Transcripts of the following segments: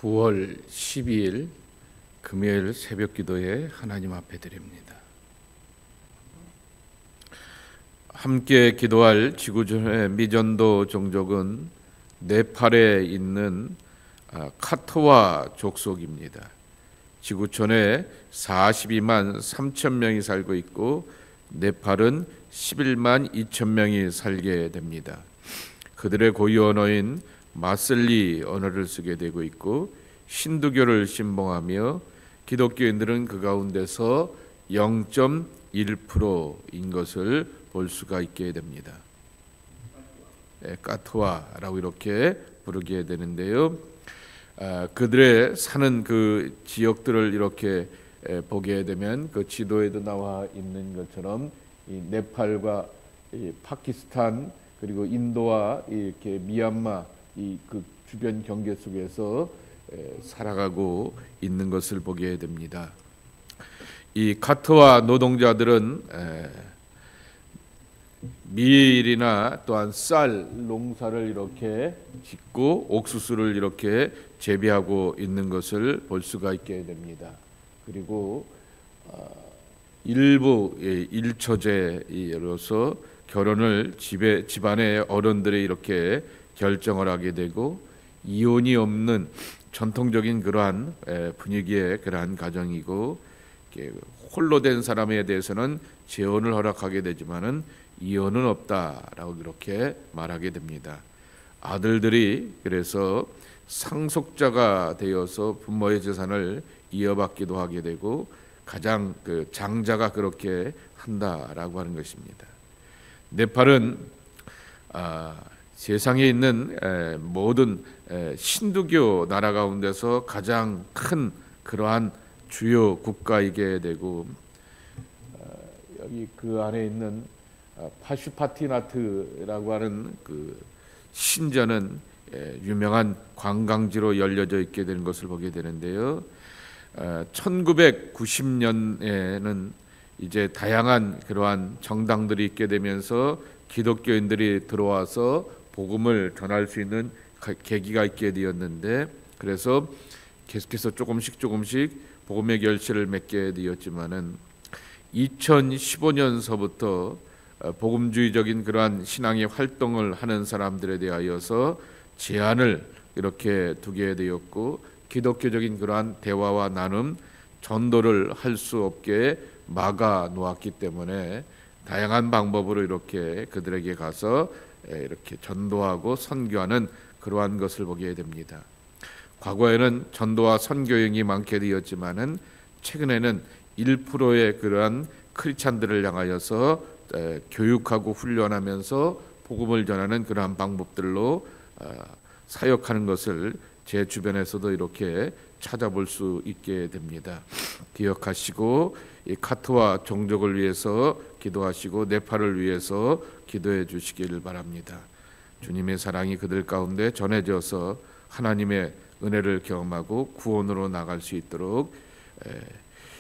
9월 12일 금요일 새벽 기도에 하나님 앞에 드립니다. 함께 기도할 지구촌의 미전도 종족은 네팔에 있는 카토와 족속입니다. 지구촌에 42만 3천 명이 살고 있고 네팔은 11만 2천 명이 살게 됩니다. 그들의 고유 언어인 마슬리 언어를 쓰게 되고 있고 힌두교를 신봉하며 기독교인들은 그 가운데서 0.1%인 것을 볼 수가 있게 됩니다. 까투아라고 이렇게 부르게 되는데요. 그들의 사는 그 지역들을 이렇게 보게 되면 그 지도에도 나와 있는 것처럼 이 네팔과 이 파키스탄 그리고 인도와 이렇게 미얀마 이 그 주변 경계 속에서 살아가고 있는 것을 보게 됩니다. 이 카트와 노동자들은 밀이나 또한 쌀 농사를 이렇게 짓고 옥수수를 이렇게 재배하고 있는 것을 볼 수가 있게 됩니다. 그리고 일부 일처제로서 결혼을 집안의 어른들이 이렇게 결정을 하게 되고 이혼이 없는 전통적인 그러한 분위기의 그러한 가정이고 홀로 된 사람에 대해서는 재혼을 허락하게 되지만은 이혼은 없다라고 그렇게 말하게 됩니다. 아들들이 그래서 상속자가 되어서 부모의 재산을 이어받기도 하게 되고 가장 그 장자가 그렇게 한다라고 하는 것입니다. 네팔은 세상에 있는 모든 힌두교 나라 가운데서 가장 큰 그러한 주요 국가이게 되고 여기 그 안에 있는 파슈파티나트라고 하는 그 신전은 유명한 관광지로 열려져 있게 되는 것을 보게 되는데요. 1990년에는 이제 다양한 그러한 정당들이 있게 되면서 기독교인들이 들어와서 복음을 전할 수 있는 계기가 있게 되었는데 그래서 계속해서 조금씩 복음의 결실을 맺게 되었지만은 2015년서부터 복음주의적인 그러한 신앙의 활동을 하는 사람들에 대하여서 제한을 이렇게 두게 되었고 기독교적인 그러한 대화와 나눔, 전도를 할 수 없게 막아 놓았기 때문에 다양한 방법으로 이렇게 그들에게 가서 이렇게 전도하고 선교하는 그러한 것을 보게 됩니다. 과거에는 전도와 선교행이 많게 되었지만은 최근에는 1%의 그러한 크리스찬들을 향하여서 교육하고 훈련하면서 복음을 전하는 그러한 방법들로 사역하는 것을 제 주변에서도 이렇게 찾아볼 수 있게 됩니다. 기억하시고 이 카트와 종족을 위해서 기도하시고 네팔을 위해서 기도해 주시기를 바랍니다. 주님의 사랑이 그들 가운데 전해져서 하나님의 은혜를 경험하고 구원으로 나갈 수 있도록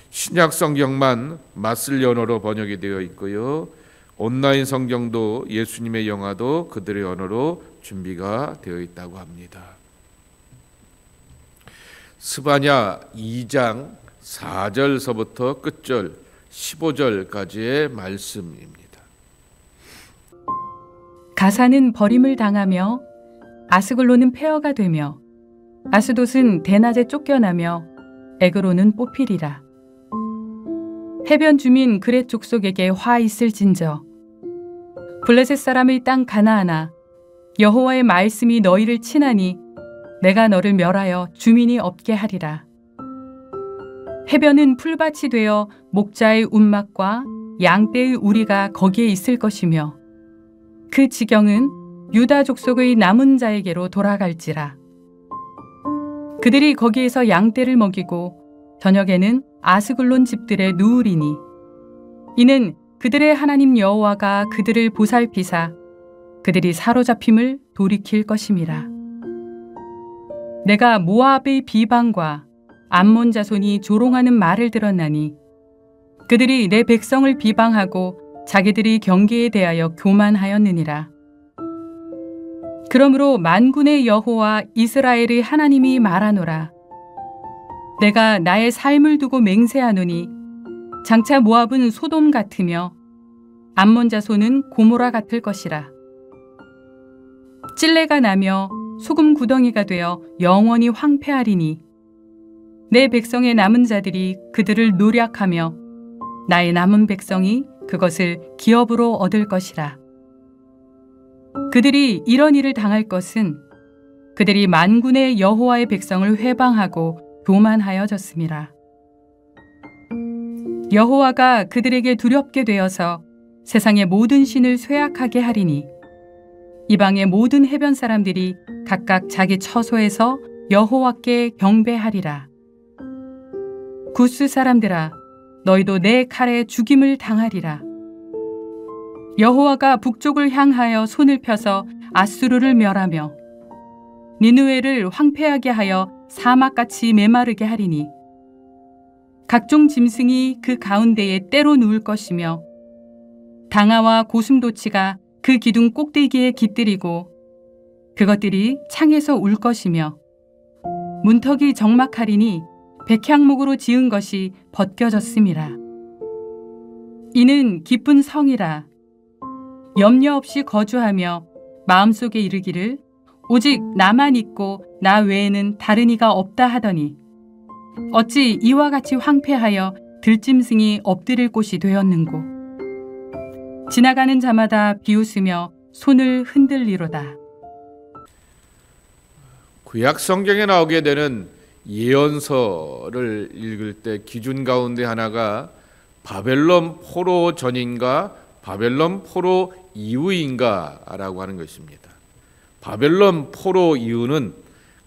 신약 성경만 마슬리 언어로 번역이 되어 있고요. 온라인 성경도 예수님의 영화도 그들의 언어로 준비가 되어 있다고 합니다. 스바냐 2장 4절서부터 끝절 15절까지의 말씀입니다. 가사는 버림을 당하며 아스글론은 폐허가 되며 아스돗은 대낮에 쫓겨나며 에그론은 뽑히리라. 해변 주민 그렛 족속에게 화 있을진저 블레셋 사람의 땅 가나안아 여호와의 말씀이 너희를 치나니 내가 너를 멸하여 주민이 없게 하리라. 해변은 풀밭이 되어 목자의 운막과 양떼의 우리가 거기에 있을 것이며 그 지경은 유다 족속의 남은 자에게로 돌아갈지라. 그들이 거기에서 양떼를 먹이고 저녁에는 아스글론 집들에 누우리니 이는 그들의 하나님 여호와가 그들을 보살피사 그들이 사로잡힘을 돌이킬 것임이라. 내가 모압의 비방과 암몬 자손이 조롱하는 말을 들었나니 그들이 내 백성을 비방하고 자기들이 경계에 대하여 교만하였느니라. 그러므로 만군의 여호와 이스라엘의 하나님이 말하노라. 내가 나의 삶을 두고 맹세하노니 장차 모압은 소돔 같으며 암몬 자손은 고모라 같을 것이라. 찔레가 나며 소금 구덩이가 되어 영원히 황폐하리니 내 백성의 남은 자들이 그들을 노략하며 나의 남은 백성이 그것을 기업으로 얻을 것이라. 그들이 이런 일을 당할 것은 그들이 만군의 여호와의 백성을 회방하고 교만하여졌음이라. 여호와가 그들에게 두렵게 되어서 세상의 모든 신을 쇠약하게 하리니 이방의 모든 해변 사람들이 각각 자기 처소에서 여호와께 경배하리라. 구스 사람들아, 너희도 내 칼에 죽임을 당하리라. 여호와가 북쪽을 향하여 손을 펴서 아수르를 멸하며 니느웨를 황폐하게 하여 사막같이 메마르게 하리니 각종 짐승이 그 가운데에 때로 누울 것이며 당아와 고슴도치가 그 기둥 꼭대기에 깃들이고 그것들이 창에서 울 것이며 문턱이 적막하리니 백향목으로 지은 것이 벗겨졌음이라. 이는 깊은 성이라. 염려 없이 거주하며 마음속에 이르기를 오직 나만 있고 나 외에는 다른 이가 없다 하더니 어찌 이와 같이 황폐하여 들짐승이 엎드릴 곳이 되었는고. 지나가는 자마다 비웃으며 손을 흔들리로다. 구약 성경에 나오게 되는 예언서를 읽을 때 기준 가운데 하나가 바벨론 포로 전인가 바벨론 포로 이후인가라고 하는 것입니다. 바벨론 포로 이후는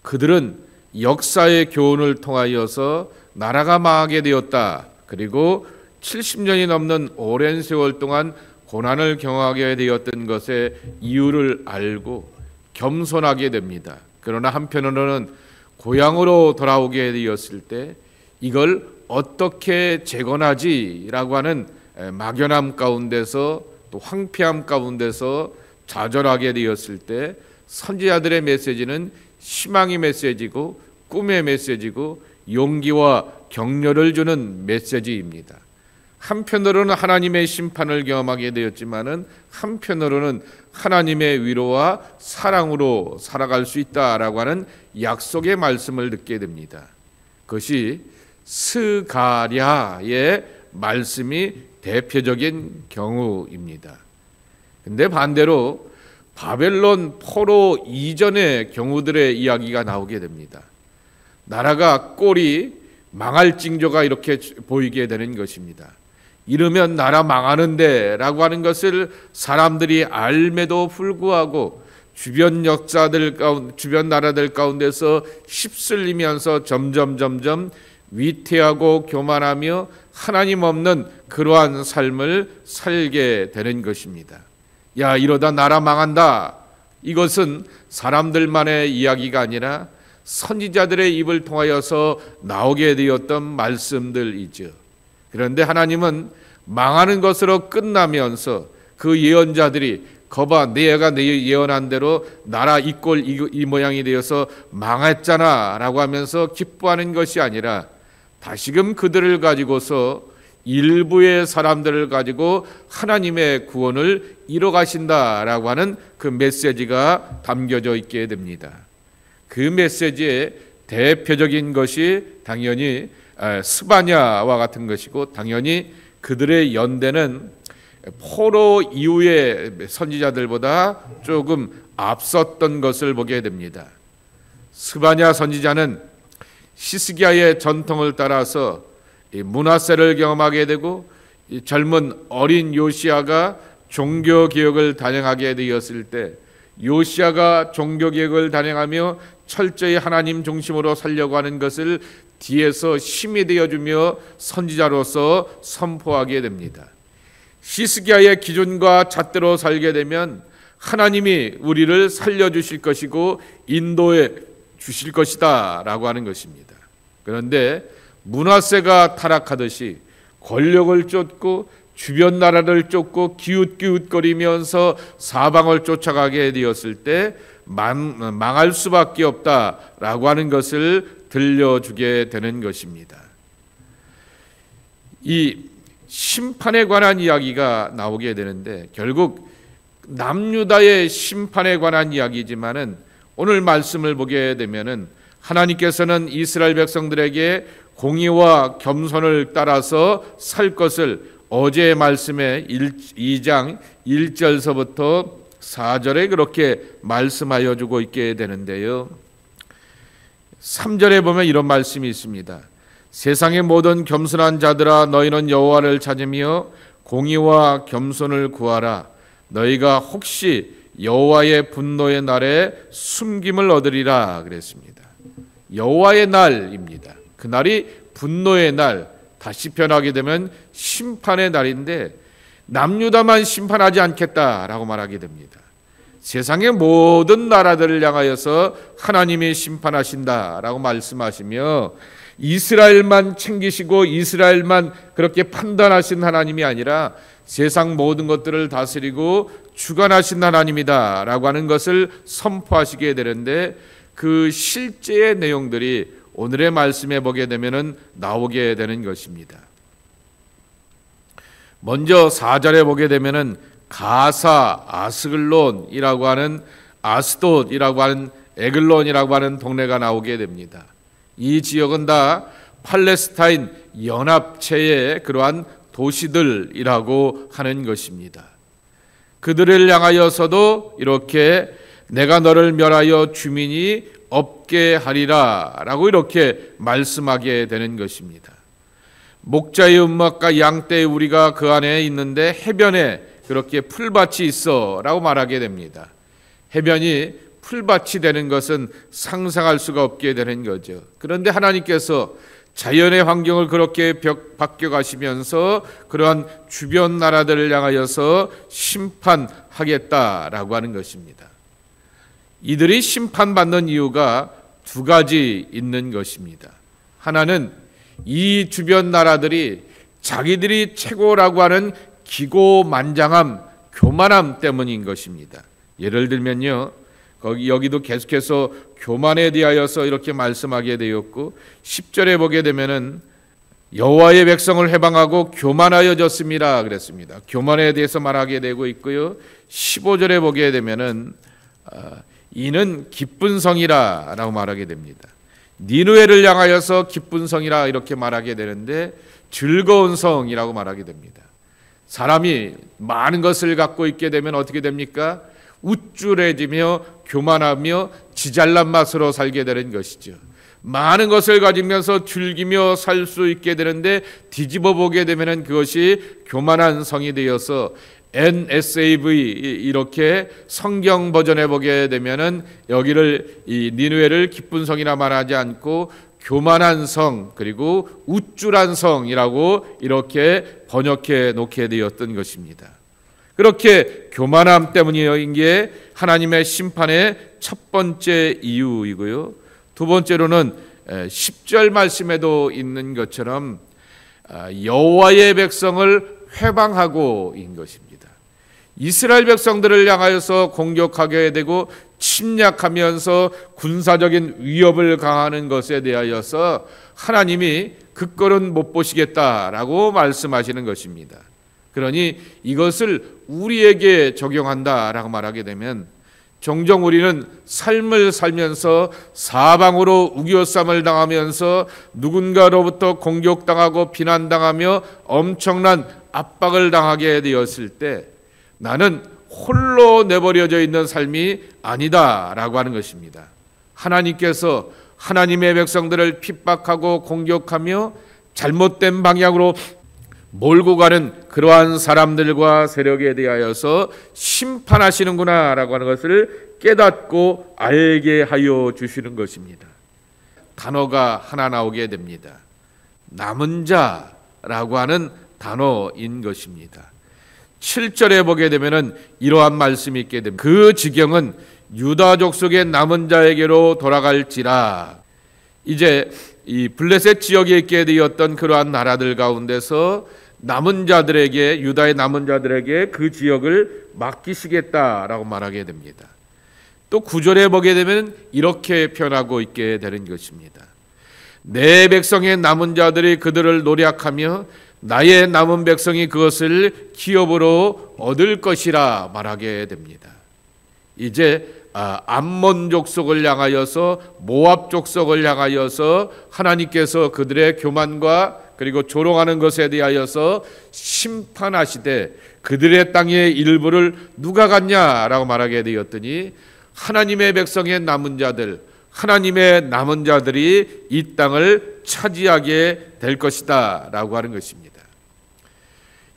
그들은 역사의 교훈을 통하여서 나라가 망하게 되었다. 그리고 70년이 넘는 오랜 세월 동안 고난을 경험하게 되었던 것의 이유를 알고 겸손하게 됩니다. 그러나 한편으로는 고향으로 돌아오게 되었을 때 이걸 어떻게 재건하지라고 하는 막연함 가운데서 또 황폐함 가운데서 좌절하게 되었을 때 선지자들의 메시지는 희망의 메시지고 꿈의 메시지고 용기와 격려를 주는 메시지입니다. 한편으로는 하나님의 심판을 경험하게 되었지만은 한편으로는 하나님의 위로와 사랑으로 살아갈 수 있다라고 하는 약속의 말씀을 듣게 됩니다. 그것이 스가랴의 말씀이 대표적인 경우입니다. 근데 반대로 바벨론 포로 이전의 경우들의 이야기가 나오게 됩니다. 나라가 꼴이 망할 징조가 이렇게 보이게 되는 것입니다. 이러면 나라 망하는데 라고 하는 것을 사람들이 알매도 불구하고 주변 역사들 가운데, 주변 나라들 가운데서 휩쓸리면서 점점 위태하고 교만하며 하나님 없는 그러한 삶을 살게 되는 것입니다. 야, 이러다 나라 망한다. 이것은 사람들만의 이야기가 아니라 선지자들의 입을 통하여서 나오게 되었던 말씀들이죠. 그런데 하나님은 망하는 것으로 끝나면서 그 예언자들이 거봐, 내가 내 예언한 대로 나라 이 꼴 이 모양이 되어서 망했잖아 라고 하면서 기뻐하는 것이 아니라 다시금 그들을 가지고서 일부의 사람들을 가지고 하나님의 구원을 이뤄가신다라고 하는 그 메시지가 담겨져 있게 됩니다. 그 메시지의 대표적인 것이 당연히 스바냐와 같은 것이고 당연히 그들의 연대는 포로 이후의 선지자들보다 조금 앞섰던 것을 보게 됩니다. 스바냐 선지자는 히스기야의 전통을 따라서 므낫세를 경험하게 되고 젊은 어린 요시야가 종교개혁을 단행하게 되었을 때 요시야가 종교개혁을 단행하며 철저히 하나님 중심으로 살려고 하는 것을 뒤에서 힘이 되어주며 선지자로서 선포하게 됩니다. 히스기야의 기준과 잣대로 살게 되면 하나님이 우리를 살려주실 것이고 인도해 주실 것이다 라고 하는 것입니다. 그런데 므낫세가 타락하듯이 권력을 쫓고 주변 나라를 쫓고 기웃기웃거리면서 사방을 쫓아가게 되었을 때 망할 수밖에 없다라고 하는 것을 들려주게 되는 것입니다. 이 심판에 관한 이야기가 나오게 되는데 결국 남유다의 심판에 관한 이야기지만은 오늘 말씀을 보게 되면은 하나님께서는 이스라엘 백성들에게 공의와 겸손을 따라서 살 것을 어제의 말씀에 2장 1절서부터 4절에 그렇게 말씀하여 주고 있게 되는데요. 3절에 보면 이런 말씀이 있습니다. 세상의 모든 겸손한 자들아 너희는 여호와를 찾으며 공의와 겸손을 구하라. 너희가 혹시 여호와의 분노의 날에 숨김을 얻으리라 그랬습니다. 여호와의 날입니다. 그날이 분노의 날, 다시 표현하게 되면 심판의 날인데 남유다만 심판하지 않겠다라고 말하게 됩니다. 세상의 모든 나라들을 향하여서 하나님이 심판하신다라고 말씀하시며 이스라엘만 챙기시고 이스라엘만 그렇게 판단하신 하나님이 아니라 세상 모든 것들을 다스리고 주관하신 하나님이다라고 하는 것을 선포하시게 되는데 그 실제의 내용들이 오늘의 말씀에 보게 되면은 나오게 되는 것입니다. 먼저 4절에 보게 되면은 가사 아스글론이라고 하는 아스돗이라고 하는 에글론이라고 하는 동네가 나오게 됩니다. 이 지역은 다 팔레스타인 연합체의 그러한 도시들이라고 하는 것입니다. 그들을 향하여서도 이렇게 내가 너를 멸하여 주민이 없게 하리라 라고 이렇게 말씀하게 되는 것입니다. 목자의 음막과 양떼의 우리가 그 안에 있는데 해변에 그렇게 풀밭이 있어 라고 말하게 됩니다. 해변이 풀밭이 되는 것은 상상할 수가 없게 되는 거죠. 그런데 하나님께서 자연의 환경을 그렇게 바뀌어가시면서 그러한 주변 나라들을 향하여서 심판하겠다라고 하는 것입니다. 이들이 심판받는 이유가 두 가지 있는 것입니다. 하나는 이 주변 나라들이 자기들이 최고라고 하는 기고만장함, 교만함 때문인 것입니다. 예를 들면요, 여기도 계속해서 교만에 대하여서 이렇게 말씀하게 되었고 10절에 보게 되면은 여호와의 백성을 해방하고 교만하여졌습니다 그랬습니다. 교만에 대해서 말하게 되고 있고요. 15절에 보게 되면은 이는 기쁜 성이라 라고 말하게 됩니다. 니느웨를 향하여서 기쁜 성이라 이렇게 말하게 되는데 즐거운 성이라고 말하게 됩니다. 사람이 많은 것을 갖고 있게 되면 어떻게 됩니까? 우쭐해지며 교만하며 지잘난 맛으로 살게 되는 것이죠. 많은 것을 가지면서 즐기며 살 수 있게 되는데 뒤집어 보게 되면 그것이 교만한 성이 되어서 NSAV 이렇게 성경 버전에 보게 되면은 여기를 이 니느웨를 기쁜 성이라 말하지 않고 교만한 성 그리고 우쭐한 성이라고 이렇게 번역해 놓게 되었던 것입니다. 그렇게 교만함 때문인 게 하나님의 심판의 첫 번째 이유이고요. 두 번째로는 10절 말씀에도 있는 것처럼 여호와의 백성을 회방하고인 것입니다. 이스라엘 백성들을 향하여서 공격하게 되고 침략하면서 군사적인 위협을 가하는 것에 대하여서 하나님이 그 꼴은 못 보시겠다라고 말씀하시는 것입니다. 그러니 이것을 우리에게 적용한다라고 말하게 되면 종종 우리는 삶을 살면서 사방으로 우겨쌈을 당하면서 누군가로부터 공격당하고 비난당하며 엄청난 압박을 당하게 되었을 때 나는 홀로 내버려져 있는 삶이 아니다라고 하는 것입니다. 하나님께서 하나님의 백성들을 핍박하고 공격하며 잘못된 방향으로 몰고 가는 그러한 사람들과 세력에 대하여서 심판하시는구나 라고 하는 것을 깨닫고 알게 하여 주시는 것입니다. 단어가 하나 나오게 됩니다. 남은 자라고 하는 단어인 것입니다. 7절에 보게 되면은 이러한 말씀이 있게 됩니다. 그 지경은 유다 족속의 남은 자에게로 돌아갈지라. 이제 이 블레셋 지역에 있게 되었던 그러한 나라들 가운데서 남은 자들에게 유다의 남은 자들에게 그 지역을 맡기시겠다라고 말하게 됩니다. 또 9절에 보게 되면 이렇게 표현하고 있게 되는 것입니다. 내 백성의 남은 자들이 그들을 노략하며 나의 남은 백성이 그것을 기업으로 얻을 것이라 말하게 됩니다. 이제 암몬 족속을 향하여서 모압 족속을 향하여서 하나님께서 그들의 교만과 그리고 조롱하는 것에 대하여서 심판하시되 그들의 땅의 일부를 누가 갖냐라고 말하게 되었더니 하나님의 백성의 남은 자들, 하나님의 남은 자들이 이 땅을 차지하게 될 것이다 라고 하는 것입니다.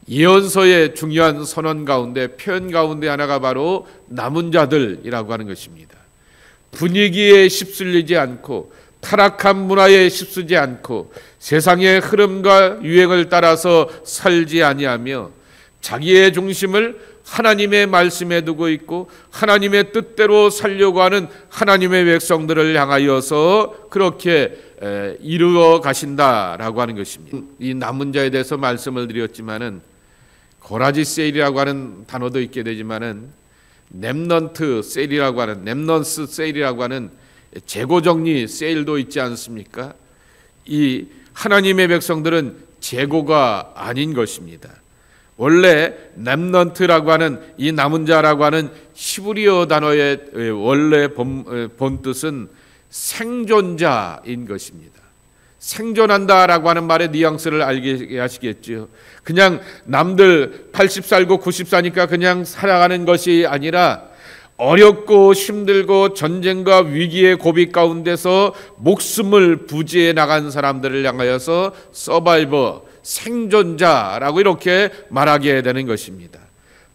예언서의 중요한 선언 가운데, 표현 가운데 하나가 바로 남은 자들이라고 하는 것입니다. 분위기에 휩쓸리지 않고 타락한 문화에 휩쓰지 않고 세상의 흐름과 유행을 따라서 살지 아니하며 자기의 중심을 하나님의 말씀에 두고 있고 하나님의 뜻대로 살려고 하는 하나님의 백성들을 향하여서 그렇게 이루어 가신다라고 하는 것입니다. 이 남은 자에 대해서 말씀을 드렸지만은 고라지 세일이라고 하는 단어도 있게 되지만은 렘넌트 세일이라고 하는 렘넌스 세일이라고 하는 재고 정리 세일도 있지 않습니까? 이 하나님의 백성들은 재고가 아닌 것입니다. 원래 렘넌트라고 하는 이 남은 자라고 하는 히브리어 단어의 원래 본 뜻은 생존자인 것입니다. 생존한다라고 하는 말의 뉘앙스를 알게 하시겠죠. 그냥 남들 80 살고 90 사니까 그냥 살아가는 것이 아니라 어렵고 힘들고 전쟁과 위기의 고비 가운데서 목숨을 부지해 나간 사람들을 향하여서 서바이버, 생존자라고 이렇게 말하게 되는 것입니다.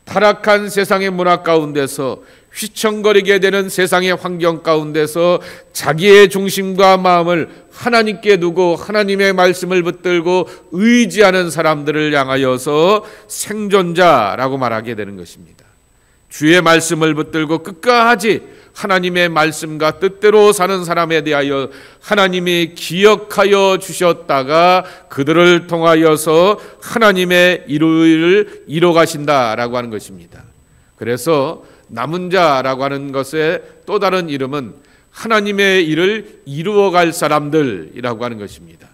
타락한 세상의 문화 가운데서 휘청거리게 되는 세상의 환경 가운데서 자기의 중심과 마음을 하나님께 두고 하나님의 말씀을 붙들고 의지하는 사람들을 향하여서 생존자라고 말하게 되는 것입니다. 주의 말씀을 붙들고 끝까지 하나님의 말씀과 뜻대로 사는 사람에 대하여 하나님이 기억하여 주셨다가 그들을 통하여서 하나님의 일을 이뤄가신다라고 하는 것입니다. 그래서 남은 자라고 하는 것의 또 다른 이름은 하나님의 일을 이루어갈 사람들이라고 하는 것입니다.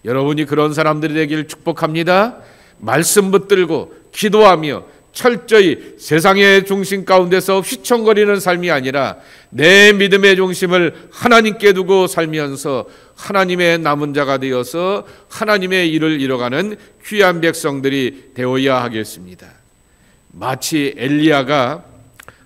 여러분이 그런 사람들이 되길 축복합니다. 말씀 붙들고 기도하며 철저히 세상의 중심 가운데서 휘청거리는 삶이 아니라 내 믿음의 중심을 하나님께 두고 살면서 하나님의 남은 자가 되어서 하나님의 일을 이뤄가는 귀한 백성들이 되어야 하겠습니다. 마치 엘리야가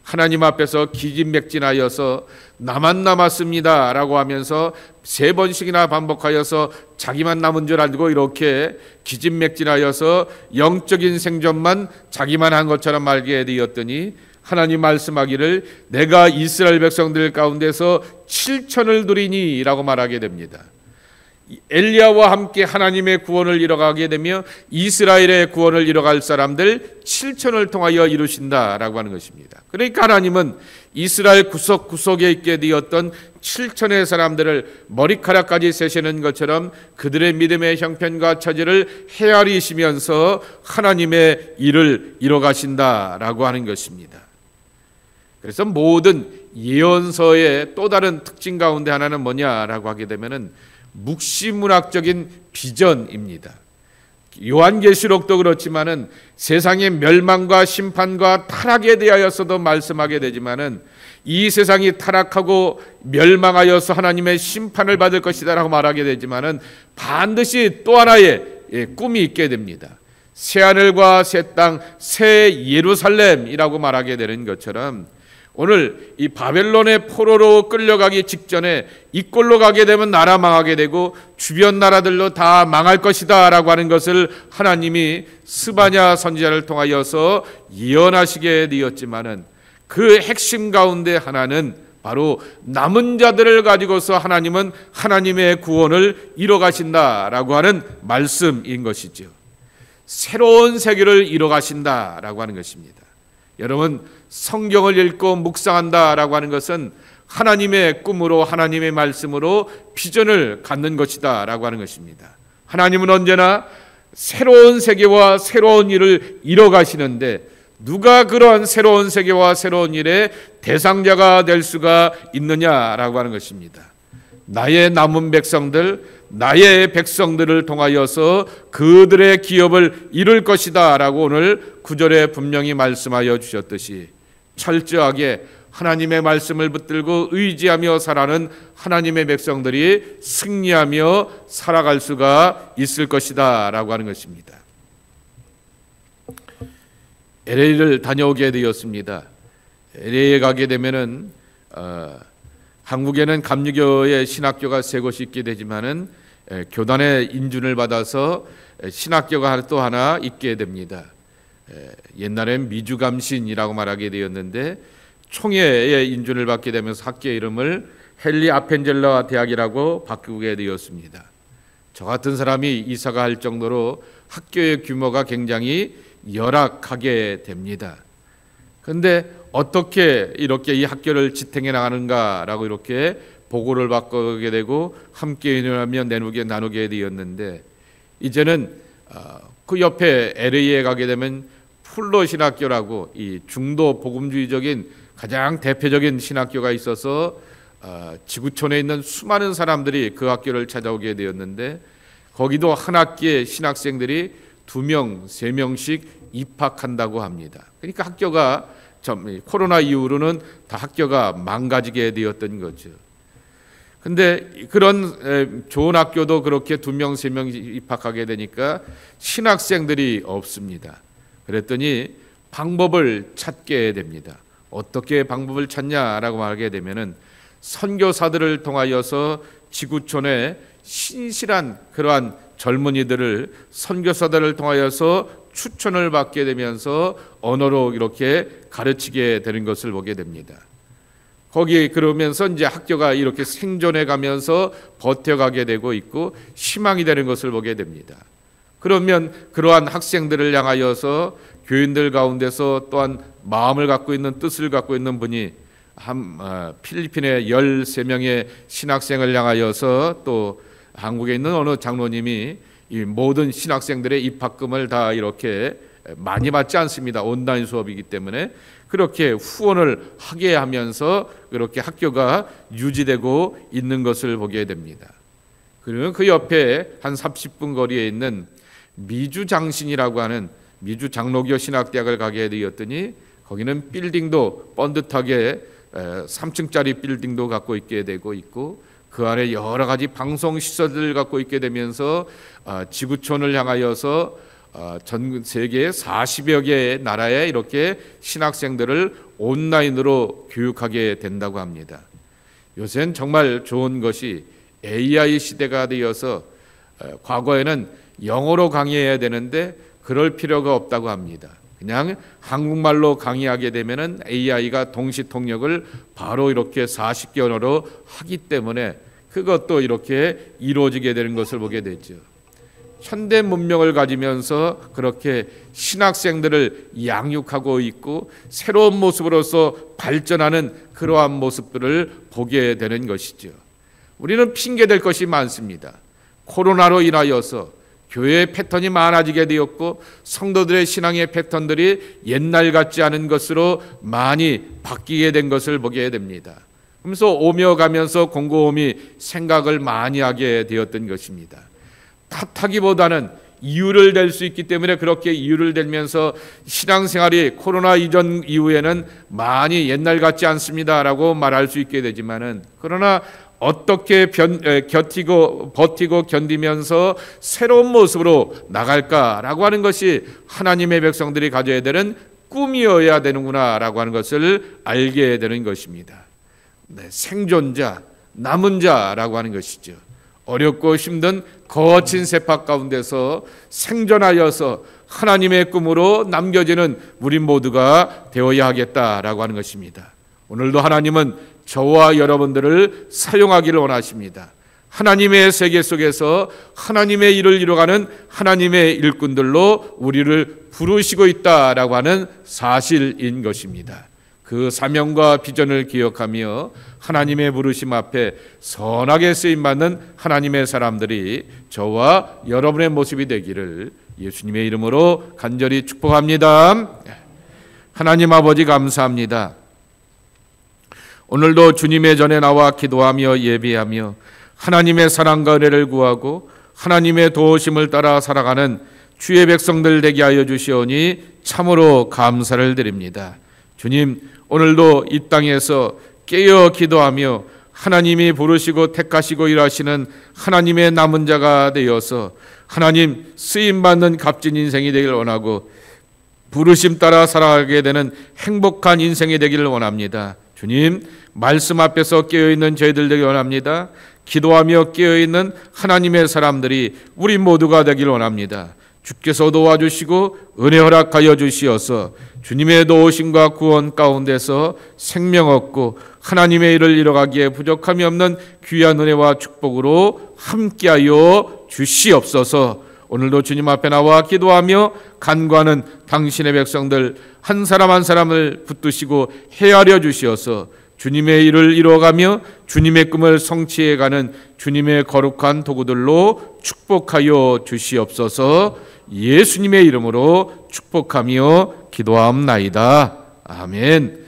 하나님 앞에서 기진맥진하여서 나만 남았습니다 라고 하면서 3번씩이나 반복하여서 자기만 남은 줄 알고 이렇게 기진맥진하여서 영적인 생존만 자기만 한 것처럼 말게 되었더니 하나님 말씀하기를 내가 이스라엘 백성들 가운데서 7천을 두리니 라고 말하게 됩니다. 엘리야와 함께 하나님의 구원을 이뤄가게 되며 이스라엘의 구원을 이뤄갈 사람들 7천을 통하여 이루신다라고 하는 것입니다. 그러니까 하나님은 이스라엘 구석구석에 있게 되었던 7천의 사람들을 머리카락까지 세시는 것처럼 그들의 믿음의 형편과 처지를 헤아리시면서 하나님의 일을 이뤄가신다라고 하는 것입니다. 그래서 모든 예언서의 또 다른 특징 가운데 하나는 뭐냐라고 하게 되면은 묵시문학적인 비전입니다. 요한계시록도 그렇지만은 세상의 멸망과 심판과 타락에 대하여서도 말씀하게 되지만은 이 세상이 타락하고 멸망하여서 하나님의 심판을 받을 것이다라고 말하게 되지만은 반드시 또 하나의 꿈이 있게 됩니다. 새 하늘과 새 땅, 새 예루살렘이라고 말하게 되는 것처럼 오늘 이 바벨론의 포로로 끌려가기 직전에 이꼴로 가게 되면 나라 망하게 되고 주변 나라들로 다 망할 것이다 라고 하는 것을 하나님이 스바냐 선지자를 통하여서 예언하시게 되었지만은 그 핵심 가운데 하나는 바로 남은 자들을 가지고서 하나님은 하나님의 구원을 이뤄가신다라고 하는 말씀인 것이죠. 새로운 세계를 이뤄가신다라고 하는 것입니다. 여러분, 성경을 읽고 묵상한다라고 하는 것은 하나님의 꿈으로 하나님의 말씀으로 비전을 갖는 것이다 라고 하는 것입니다. 하나님은 언제나 새로운 세계와 새로운 일을 이뤄가시는데 누가 그러한 새로운 세계와 새로운 일의 대상자가 될 수가 있느냐라고 하는 것입니다. 나의 남은 백성들, 나의 백성들을 통하여서 그들의 기업을 이룰 것이다 라고 오늘 9절에 분명히 말씀하여 주셨듯이 철저하게 하나님의 말씀을 붙들고 의지하며 살아가는 하나님의 백성들이 승리하며 살아갈 수가 있을 것이다 라고 하는 것입니다. LA를 다녀오게 되었습니다. LA에 가게 되면은 한국에는 감리교의 신학교가 세 곳이 있게 되지만은 교단의 인준을 받아서 신학교가 또 하나 있게 됩니다. 옛날엔 미주감신이라고 말하게 되었는데 총회의 인준을 받게 되면서 학교 이름을 헨리 아펜젤러 대학이라고 바꾸게 되었습니다. 저 같은 사람이 이사가 할 정도로 학교의 규모가 굉장히 열악하게 됩니다. 그런데 어떻게 이렇게 이 학교를 지탱해 나가는가라고 이렇게 보고를 받게 되고 함께 의논하며 나누게 되었는데 이제는 그 옆에 LA에 가게 되면 풀로 신학교라고 이 중도 복음주의적인 가장 대표적인 신학교가 있어서 지구촌에 있는 수많은 사람들이 그 학교를 찾아오게 되었는데 거기도 한 학기에 신학생들이 2명, 3명씩 입학한다고 합니다. 그러니까 학교가 코로나 이후로는 다 학교가 망가지게 되었던 거죠. 근데 그런 좋은 학교도 그렇게 2명, 3명 입학하게 되니까 신학생들이 없습니다. 그랬더니 방법을 찾게 됩니다. 어떻게 방법을 찾냐라고 말하게 되면은 선교사들을 통하여서 지구촌에 신실한 그러한 젊은이들을 선교사들을 통하여서 추천을 받게 되면서 언어로 이렇게 가르치게 되는 것을 보게 됩니다. 거기 그러면서 이제 학교가 이렇게 생존해 가면서 버텨가게 되고 있고 희망이 되는 것을 보게 됩니다. 그러면 그러한 학생들을 향하여서 교인들 가운데서 또한 마음을 갖고 있는 뜻을 갖고 있는 분이 필리핀의 13명의 신학생을 향하여서 또 한국에 있는 어느 장로님이 이 모든 신학생들의 입학금을 다 이렇게 많이 받지 않습니다. 온라인 수업이기 때문에 그렇게 후원을 하게 하면서 그렇게 학교가 유지되고 있는 것을 보게 됩니다. 그리고 그 옆에 한 30분 거리에 있는 미주장신이라고 하는 미주 장로교 신학대학을 가게 되었더니 거기는 빌딩도 번듯하게 3층짜리 빌딩도 갖고 있게 되고 있고 그 안에 여러 가지 방송 시설들을 갖고 있게 되면서 지구촌을 향하여서 전 세계 40여 개의 나라에 이렇게 신학생들을 온라인으로 교육하게 된다고 합니다. 요새는 정말 좋은 것이 AI 시대가 되어서 과거에는 영어로 강의해야 되는데 그럴 필요가 없다고 합니다. 그냥 한국말로 강의하게 되면은 AI가 동시 통역을 바로 이렇게 40개 언어로 하기 때문에 그것도 이렇게 이루어지게 되는 것을 보게 되죠. 현대 문명을 가지면서 그렇게 신학생들을 양육하고 있고 새로운 모습으로서 발전하는 그러한 모습들을 보게 되는 것이죠. 우리는 핑계댈 것이 많습니다. 코로나로 인하여서 교회의 패턴이 많아지게 되었고 성도들의 신앙의 패턴들이 옛날 같지 않은 것으로 많이 바뀌게 된 것을 보게 됩니다. 그러면서 오며 가면서 곰곰이 생각을 많이 하게 되었던 것입니다. 탓하기보다는 이유를 댈 수 있기 때문에 그렇게 이유를 대면서 신앙생활이 코로나 이전 이후에는 많이 옛날 같지 않습니다라고 말할 수 있게 되지만은 그러나 어떻게 버티고 견디면서 새로운 모습으로 나갈까라고 하는 것이 하나님의 백성들이 가져야 되는 꿈이어야 되는구나라고 하는 것을 알게 되는 것입니다. 생존자, 남은 자라고 하는 것이죠. 어렵고 힘든 거친 세파 가운데서 생존하여서 하나님의 꿈으로 남겨지는 우리 모두가 되어야 하겠다라고 하는 것입니다. 오늘도 하나님은 저와 여러분들을 사용하기를 원하십니다. 하나님의 세계 속에서 하나님의 일을 이루어가는 하나님의 일꾼들로 우리를 부르시고 있다라고 하는 사실인 것입니다. 그 사명과 비전을 기억하며 하나님의 부르심 앞에 선하게 쓰임받는 하나님의 사람들이 저와 여러분의 모습이 되기를 예수님의 이름으로 간절히 축복합니다. 하나님 아버지 감사합니다. 오늘도 주님의 전에 나와 기도하며 예배하며 하나님의 사랑과 은혜를 구하고 하나님의 도우심을 따라 살아가는 주의 백성들 되게 하여 주시오니 참으로 감사를 드립니다. 주님, 오늘도 이 땅에서 깨어 기도하며 하나님이 부르시고 택하시고 일하시는 하나님의 남은 자가 되어서 하나님 쓰임받는 값진 인생이 되길 원하고 부르심 따라 살아가게 되는 행복한 인생이 되기를 원합니다. 주님, 말씀 앞에서 깨어있는 저희들 되길 원합니다. 기도하며 깨어있는 하나님의 사람들이 우리 모두가 되길 원합니다. 주께서 도와주시고 은혜 허락하여 주시어서 주님의 도우심과 구원 가운데서 생명 얻고 하나님의 일을 이뤄가기에 부족함이 없는 귀한 은혜와 축복으로 함께하여 주시옵소서. 오늘도 주님 앞에 나와 기도하며 간구하는 당신의 백성들 한 사람 한 사람을 붙드시고 헤아려 주시어서 주님의 일을 이루어가며 주님의 꿈을 성취해가는 주님의 거룩한 도구들로 축복하여 주시옵소서. 예수님의 이름으로 축복하며 기도하옵나이다. 아멘.